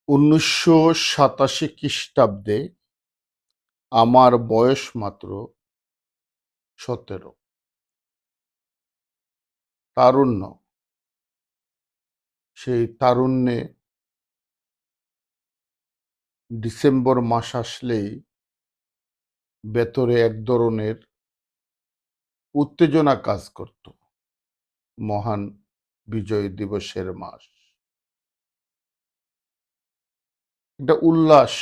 ১৯৮৭ খ্রিস্টাব্দে আমার বয়স মাত্র ১৭। তারুণ্য, সেই তারুণ্যে ডিসেম্বর মাস আসলেই ভেতরে এক ধরনের উত্তেজনা কাজ করত। মহান বিজয় দিবসের মাস। একটা উল্লাস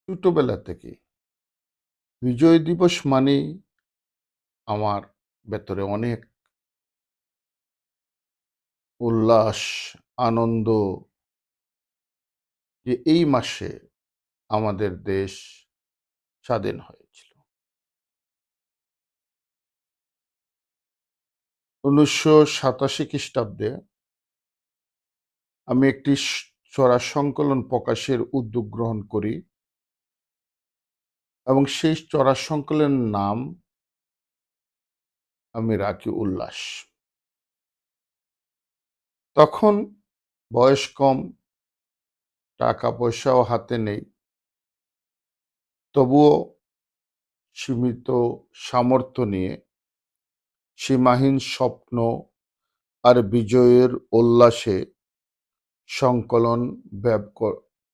ছোটবেলা থেকেই। বিজয় দিবস মানেই আমার ভেতরে অনেক উল্লাস, আনন্দ যে এই মাসে আমাদের দেশ স্বাধীন হয়েছিল। ১৯৮৭ খ্রিস্টাব্দে আমি একটি ছড়া সংকলন প্রকাশের উদ্যোগ গ্রহণ করি এবং সেই ছড়া সংকলনের নাম আমি রাখি উল্লাস। তখন বয়স কম, টাকা পয়সাও হাতে নেই। তবুও সীমিত সামর্থ্য নিয়ে সীমাহীন স্বপ্ন আর বিজয়ের উল্লাসে সংকলন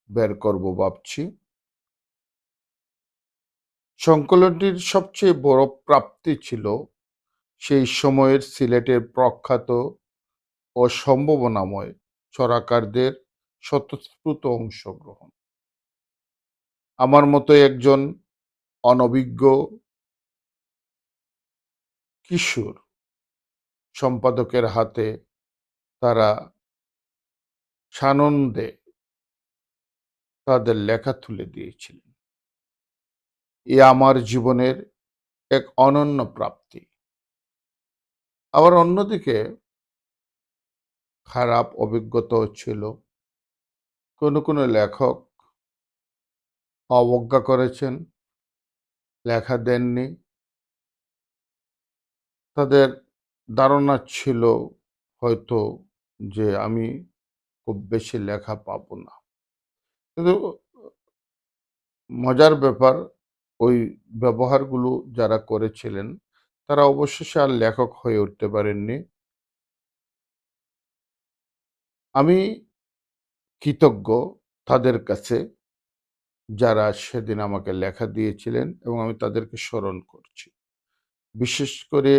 বের করব ভাবছি। সংকলনটির সবচেয়ে বড় প্রাপ্তি ছিল সেই সময়ের সিলেটের প্রখ্যাত ও সম্ভাবনাময় ছড়াকারদের স্বতঃস্ফূর্ত অংশগ্রহণ। আমার মতো একজন অনভিজ্ঞ কিশোর সম্পাদকের হাতে তারা সানন্দে তাদের লেখা তুলে দিয়েছিলেন। এ আমার জীবনের এক অনন্য প্রাপ্তি। আবার অন্যদিকে খারাপ অভিজ্ঞতাও ছিল। কোনো লেখক অবজ্ঞা করেছেন, লেখা দেননি। তাদের ধারণা ছিল হয়তো যে আমি খুব বেশি লেখা পাবো না। কিন্তু মজার ব্যাপার, ওই ব্যবহারগুলো যারা করেছিলেন তারা অবশেষে আর লেখক হয়ে উঠতে পারেননি। আমি কৃতজ্ঞ তাদের কাছে যারা সেদিন আমাকে লেখা দিয়েছিলেন এবং আমি তাদেরকে স্মরণ করছি। বিশেষ করে